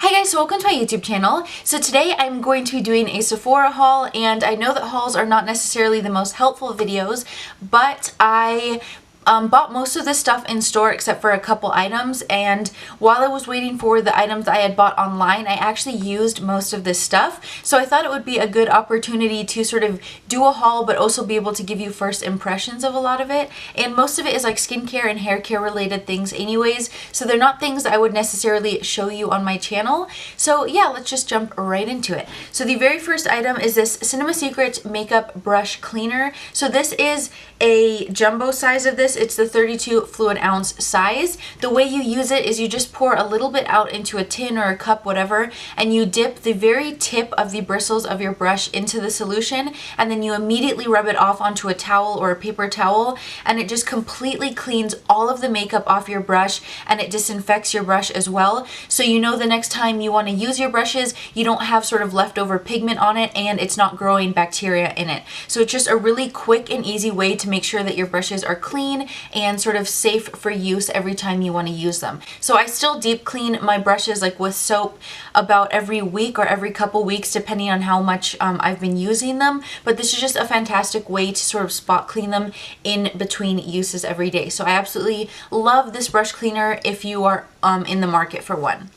Hi guys, so welcome to my YouTube channel. So today I'm going to be doing a Sephora haul, and I know that hauls are not necessarily the most helpful videos, but I bought most of this stuff in store except for a couple items, and while I was waiting for the items I had bought online, I actually used most of this stuff. So I thought it would be a good opportunity to sort of do a haul but also be able to give you first impressions of a lot of it. And most of it is like skincare and hair care related things anyways, so they're not things that I would necessarily show you on my channel. So yeah, let's just jump right into it. So the very first item is this Cinema Secret Makeup Brush Cleaner. So this is a jumbo size of this. It's the 32 fluid ounce size. The way you use it is you just pour a little bit out into a tin or a cup, whatever, and you dip the very tip of the bristles of your brush into the solution, and then you immediately rub it off onto a towel or a paper towel, and it just completely cleans all of the makeup off your brush, and it disinfects your brush as well. So you know the next time you want to use your brushes, you don't have sort of leftover pigment on it and it's not growing bacteria in it. So it's just a really quick and easy way to make sure that your brushes are clean and sort of safe for use every time you want to use them. So I still deep clean my brushes like with soap about every week or every couple weeks depending on how much I've been using them, but this is just a fantastic way to sort of spot clean them in between uses every day. So I absolutely love this brush cleaner if you are in the market for one.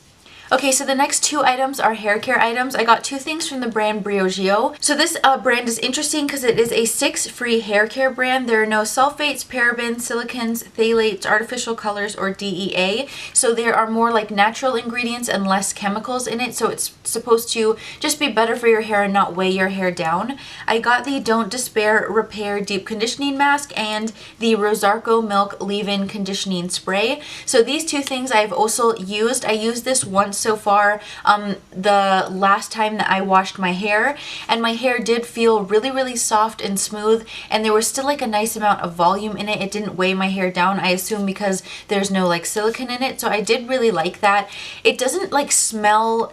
Okay, so the next two items are hair care items. I got two things from the brand Briogeo. So this brand is interesting because it is a 6-free hair care brand. There are no sulfates, parabens, silicons, phthalates, artificial colors, or DEA. So there are more like natural ingredients and less chemicals in it. So it's supposed to just be better for your hair and not weigh your hair down. I got the Don't Despair Repair Deep Conditioning Mask and the Rosarco Milk Leave-In Conditioning Spray. So these two things I've also used. I used this once so far the last time that I washed my hair, and my hair did feel really soft and smooth, and there was still like a nice amount of volume in it. It didn't weigh my hair down, I assume because there's no like silicone in it, so I did really like that. It doesn't like smell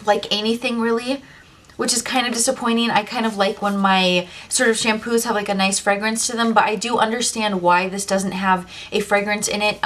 like anything really, which is kind of disappointing. I kind of like when my sort of shampoos have like a nice fragrance to them, but I do understand why this doesn't have a fragrance in it.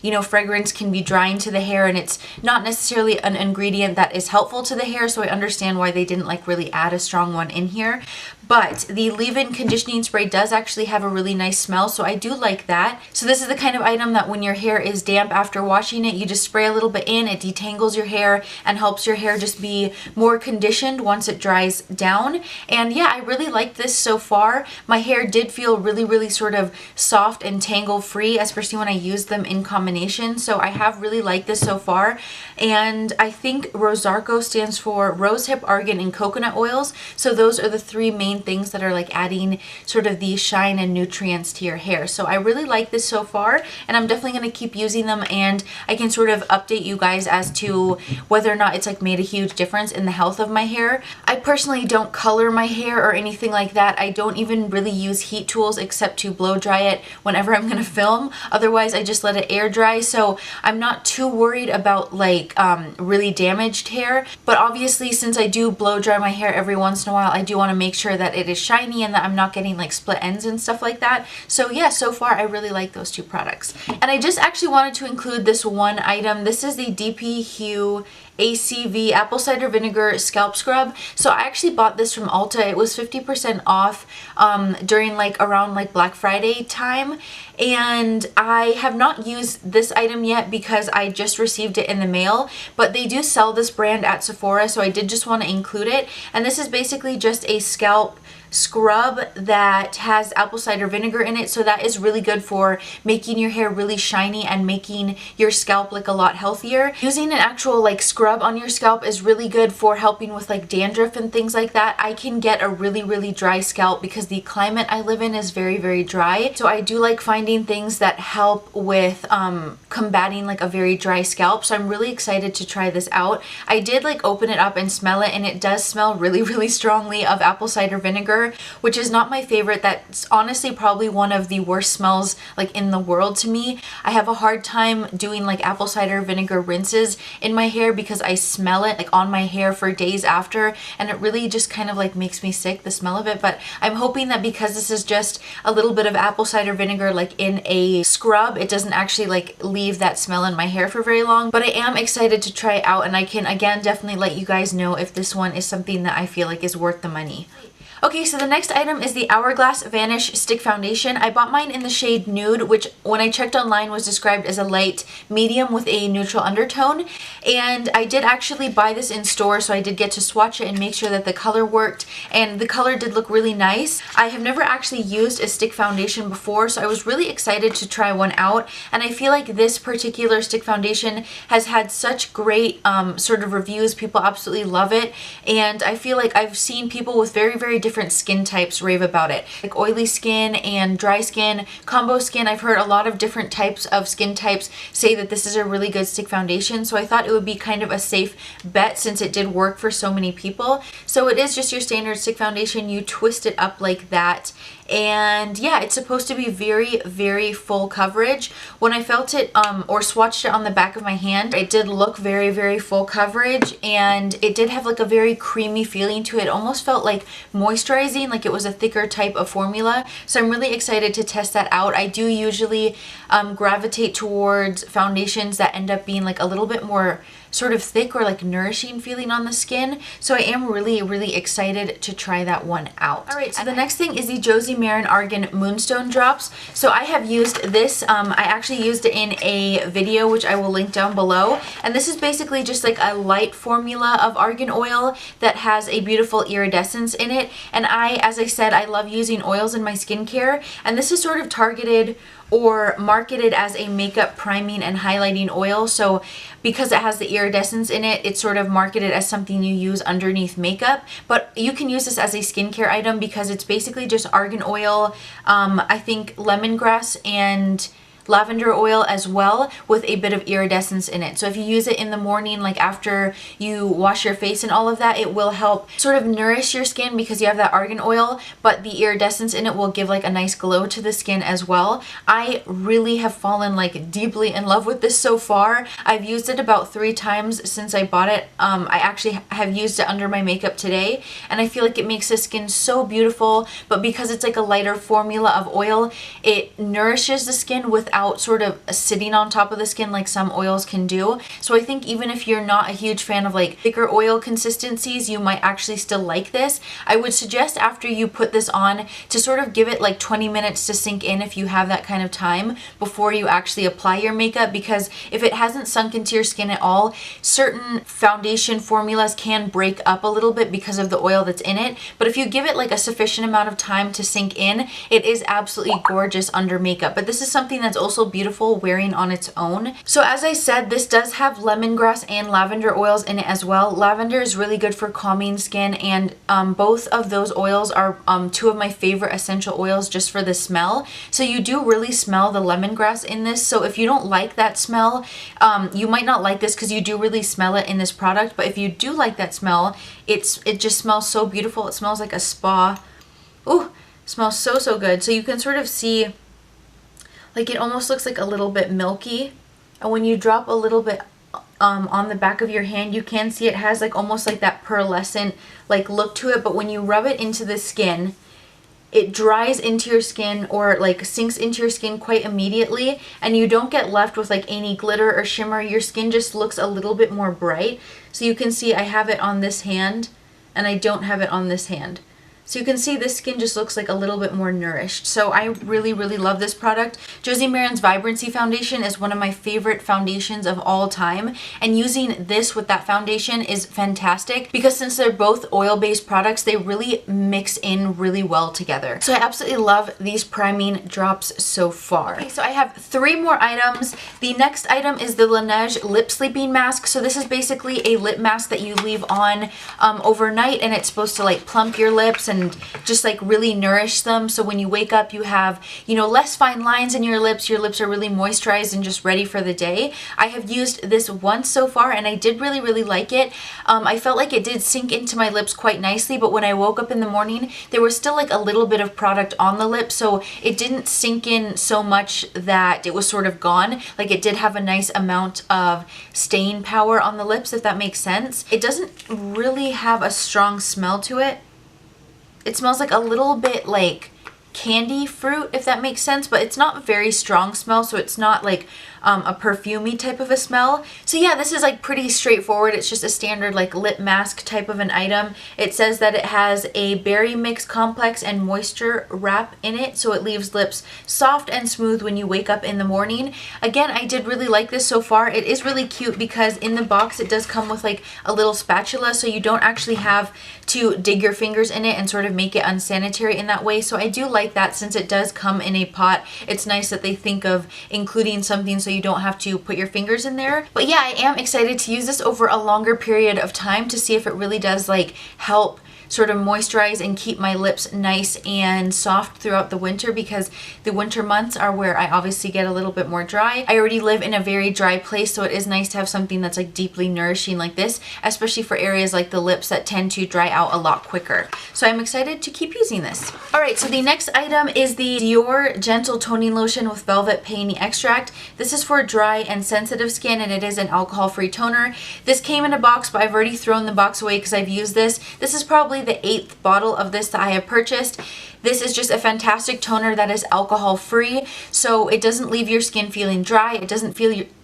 You know, fragrance can be drying to the hair and it's not necessarily an ingredient that is helpful to the hair, so I understand why they didn't like really add a strong one in here. But the leave-in conditioning spray does actually have a really nice smell, so I do like that. So this is the kind of item that when your hair is damp after washing it, you just spray a little bit in, it detangles your hair and helps your hair just be more conditioned once it dries down. And yeah, I really like this so far. My hair did feel really sort of soft and tangle free, especially when I used them in combination. So I have really liked this so far. And I think Rosarco stands for rosehip, argan, and coconut oils. So those are the three main things that are like adding sort of the shine and nutrients to your hair. So I really like this so far, and I'm definitely going to keep using them, and I can sort of update you guys as to whether or not it's like made a huge difference in the health of my hair. I personally don't color my hair or anything like that. I don't even really use heat tools except to blow dry it whenever I'm going to film. Otherwise I just let it air dry, so I'm not too worried about like really damaged hair. But obviously since I do blow dry my hair every once in a while, I do want to make sure that it is shiny and that I'm not getting like split ends and stuff like that. So yeah, so far I really like those two products. And I just actually wanted to include this one item. This is the DP Hue ACV Apple Cider Vinegar Scalp Scrub. So I actually bought this from Ulta. It was 50% off during like around like Black Friday time, and I have not used this item yet because I just received it in the mail, but they do sell this brand at Sephora, so I did just want to include it. And this is basically just a scalp scrub that has apple cider vinegar in it, so that is really good for making your hair really shiny and making your scalp look a lot healthier. Using an actual like scrub on your scalp is really good for helping with like dandruff and things like that. I can get a really dry scalp because the climate I live in is very dry, so I do like finding things that help with combating like a very dry scalp. So I'm really excited to try this out. I did like open it up and smell it, and it does smell really strongly of apple cider vinegar. vinegar, which is not my favorite. That's honestly probably one of the worst smells like in the world to me. I have a hard time doing like apple cider vinegar rinses in my hair because I smell it like on my hair for days after, and it really just kind of like makes me sick, the smell of it. But I'm hoping that because this is just a little bit of apple cider vinegar like in a scrub, it doesn't actually like leave that smell in my hair for very long. But I am excited to try it out, and I can again definitely let you guys know if this one is something that I feel like is worth the money. Okay, so the next item is the Hourglass Vanish Stick Foundation. I bought mine in the shade Nude, which when I checked online was described as a light medium with a neutral undertone. And I did actually buy this in store, so I did get to swatch it and make sure that the color worked. And the color did look really nice. I have never actually used a stick foundation before, so I was really excited to try one out. And I feel like this particular stick foundation has had such great sort of reviews. People absolutely love it. And I feel like I've seen people with very, very different skin types rave about it, like oily skin and dry skin, combo skin. I've heard a lot of different types of skin types say that this is a really good stick foundation, so I thought it would be kind of a safe bet since it did work for so many people. So it is just your standard stick foundation. You twist it up like that, and yeah, it's supposed to be very, very full coverage. When I felt it or swatched it on the back of my hand, it did look very, very full coverage, and it did have like a very creamy feeling to it. It almost felt like moisturizing, like it was a thicker type of formula. So I'm really excited to test that out. I do usually gravitate towards foundations that end up being like a little bit more sort of thick or like nourishing feeling on the skin. So I am really, really excited to try that one out. All right, so the next thing is the Josie Maran Argan Moonstone drops. So I have used this. I actually used it in a video, which I will link down below. And this is basically just like a light formula of argan oil that has a beautiful iridescence in it. And as I said, I love using oils in my skincare. And this is sort of targeted or marketed as a makeup priming and highlighting oil. So because it has the iridescence in it, it's sort of marketed as something you use underneath makeup. But you can use this as a skincare item because it's basically just argan oil, I think lemongrass and lavender oil as well, with a bit of iridescence in it. So if you use it in the morning, like after you wash your face and all of that, it will help sort of nourish your skin because you have that argan oil, but the iridescence in it will give like a nice glow to the skin as well. I really have fallen like deeply in love with this so far. I've used it about 3 times since I bought it. I actually have used it under my makeup today, and I feel like it makes the skin so beautiful. But because it's like a lighter formula of oil, it nourishes the skin without sort of sitting on top of the skin like some oils can do. So I think even if you're not a huge fan of like thicker oil consistencies, you might actually still like this. I would suggest after you put this on to sort of give it like 20 minutes to sink in if you have that kind of time before you actually apply your makeup, because if it hasn't sunk into your skin at all, certain foundation formulas can break up a little bit because of the oil that's in it. But if you give it like a sufficient amount of time to sink in, it is absolutely gorgeous under makeup. But this is something that's also beautiful wearing on its own. So as I said, this does have lemongrass and lavender oils in it as well. Lavender is really good for calming skin, and both of those oils are 2 of my favorite essential oils just for the smell. So you do really smell the lemongrass in this. So if you don't like that smell, you might not like this because you do really smell it in this product. But if you do like that smell, it just smells so beautiful. It smells like a spa. Ooh, smells so, so good. So you can sort of see, like, it almost looks like a little bit milky. And when you drop a little bit on the back of your hand, you can see it has like almost like that pearlescent like look to it. But when you rub it into the skin, it dries into your skin or like sinks into your skin quite immediately, and you don't get left with like any glitter or shimmer. Your skin just looks a little bit more bright. So you can see I have it on this hand and I don't have it on this hand. So you can see this skin just looks like a little bit more nourished. So I really, really love this product. Josie Maran's Vibrancy Foundation is one of my favorite foundations of all time. And using this with that foundation is fantastic because since they're both oil-based products, they really mix in really well together. So I absolutely love these priming drops so far. Okay, so I have 3 more items. The next item is the Laneige Lip Sleeping Mask. So this is basically a lip mask that you leave on overnight, and it's supposed to like plump your lips and just like really nourish them. So when you wake up, you have, you know, less fine lines in your lips. Your lips are really moisturized and just ready for the day. I have used this once so far and I did really like it. I felt like it did sink into my lips quite nicely, but when I woke up in the morning, there was still like a little bit of product on the lip, so it didn't sink in so much that it was sort of gone. Like it did have a nice amount of staying power on the lips, if that makes sense. It doesn't really have a strong smell to it. It smells like a little bit like candy fruit, if that makes sense, but it's not a very strong smell, so it's not like a perfumey type of a smell. So yeah, this is like pretty straightforward. It's just a standard like lip mask type of an item. It says that it has a berry mix complex and moisture wrap in it, so it leaves lips soft and smooth when you wake up in the morning. Again, I did really like this so far. It is really cute because in the box it does come with like a little spatula, so you don't actually have to dig your fingers in it and sort of make it unsanitary in that way. So I do like that since it does come in a pot. It's nice that they think of including something so you don't have to put your fingers in there. But yeah, I am excited to use this over a longer period of time to see if it really does like help sort of moisturize and keep my lips nice and soft throughout the winter, because the winter months are where I obviously get a little bit more dry. I already live in a very dry place, so it is nice to have something that's like deeply nourishing like this, especially for areas like the lips that tend to dry out a lot quicker. So I'm excited to keep using this. Alright, so the next item is the Dior Gentle Toning Lotion with Velvet Peony Extract. This is for dry and sensitive skin, and it is an alcohol-free toner. This came in a box, but I've already thrown the box away because I've used this. This is probably the 8th bottle of this that I have purchased. This is just a fantastic toner that is alcohol free, so it doesn't leave your skin feeling dry. It doesn't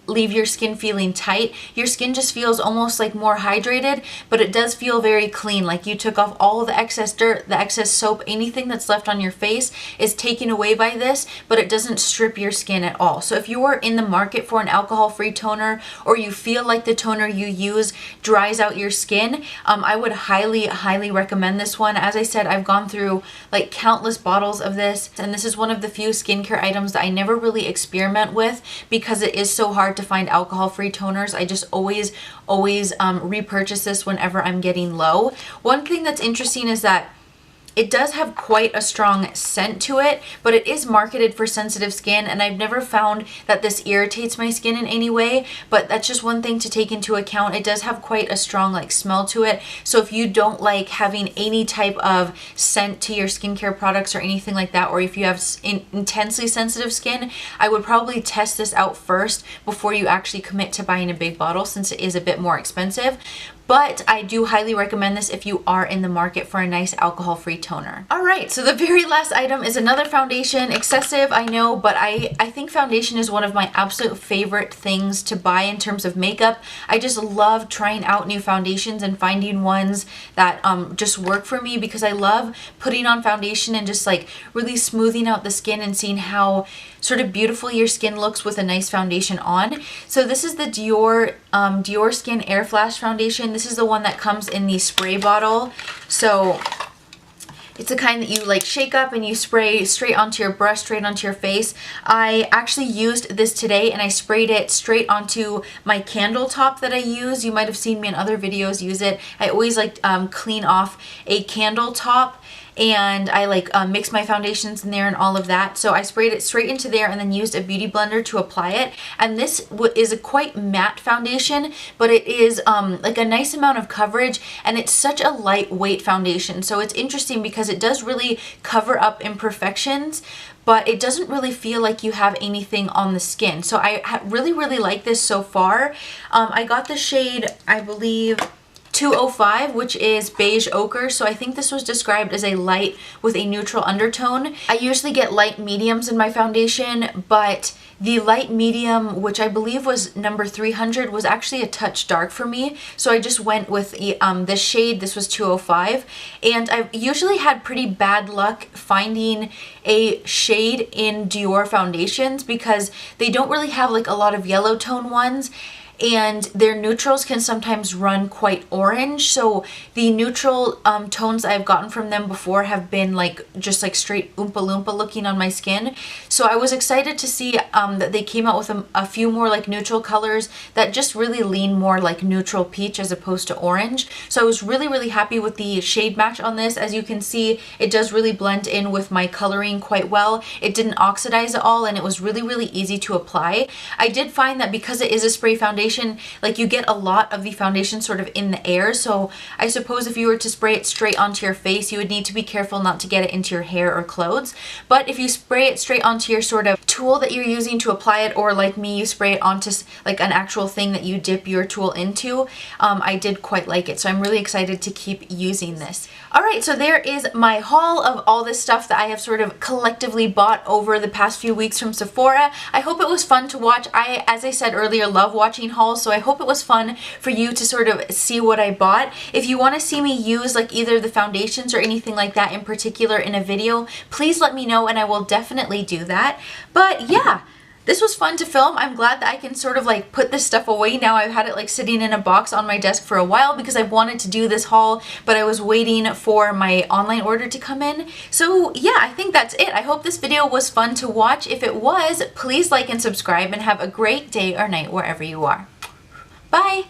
leave your skin feeling tight. Your skin just feels almost like more hydrated, but it does feel very clean, like you took off all the excess dirt, the excess soap, anything that's left on your face is taken away by this, but it doesn't strip your skin at all. So if you are in the market for an alcohol-free toner, or you feel like the toner you use dries out your skin, I would highly recommend this one. As I said, I've gone through like countless bottles of this, and this is one of the few skincare items that I never really experiment with because it is so hard to find alcohol-free toners. I just always repurchase this whenever I'm getting low. One thing that's interesting is that it does have quite a strong scent to it, but it is marketed for sensitive skin, and I've never found that this irritates my skin in any way, but that's just one thing to take into account. It does have quite a strong like smell to it, so if you don't like having any type of scent to your skincare products or anything like that, or if you have intensely sensitive skin, I would probably test this out first before you actually commit to buying a big bottle, since it is a bit more expensive. But I do highly recommend this if you are in the market for a nice alcohol-free toner. Alright, so the very last item is another foundation. Excessive, I know, but I think foundation is one of my absolute favorite things to buy in terms of makeup. I just love trying out new foundations and finding ones that just work for me, because I love putting on foundation and just like really smoothing out the skin and seeing how sort of beautiful your skin looks with a nice foundation on. So this is the Diorskin Airflash foundation. This is the one that comes in the spray bottle. So it's the kind that you like shake up and you spray straight onto your brush, straight onto your face. I actually used this today and I sprayed it straight onto my candle top that I use. You might have seen me in other videos use it. I always like clean off a candle top, and I like mix my foundations in there and all of that. So I sprayed it straight into there and then used a beauty blender to apply it. And this is a quite matte foundation, but it is like a nice amount of coverage, and it's such a lightweight foundation. So it's interesting because it does really cover up imperfections, but it doesn't really feel like you have anything on the skin. So I really like this so far. I got the shade, I believe, 205, which is Beige Ochre, so I think this was described as a light with a neutral undertone. I usually get light mediums in my foundation, but the light medium, which I believe was number 300, was actually a touch dark for me, so I just went with this shade. This was 205, and I've usually had pretty bad luck finding a shade in Dior foundations because they don't really have like a lot of yellow tone ones. and their neutrals can sometimes run quite orange. So the neutral tones I've gotten from them before have been like just like straight Oompa Loompa looking on my skin. So I was excited to see that they came out with a few more like neutral colors that just really lean more like neutral peach as opposed to orange. So I was really happy with the shade match on this. As you can see, it does really blend in with my coloring quite well. It didn't oxidize at all, and it was really easy to apply. I did find that because it is a spray foundation, like you get a lot of the foundation sort of in the air. So I suppose if you were to spray it straight onto your face, you would need to be careful not to get it into your hair or clothes. But if you spray it straight onto your sort of tool that you're using to apply it, or like me, you spray it onto like an actual thing that you dip your tool into, I did quite like it. So I'm really excited to keep using this. Alright, so there is my haul of all this stuff that I have sort of collectively bought over the past few weeks from Sephora. I hope it was fun to watch. As I said earlier, love watching hauls, so I hope it was fun for you to sort of see what I bought. If you want to see me use like either the foundations or anything like that in particular in a video, please let me know and I will definitely do that. But yeah, this was fun to film. I'm glad that I can sort of like put this stuff away now. I've had it like sitting in a box on my desk for a while because I wanted to do this haul, but I was waiting for my online order to come in. So yeah, I think that's it. I hope this video was fun to watch. If it was, please like and subscribe and have a great day or night wherever you are. Bye!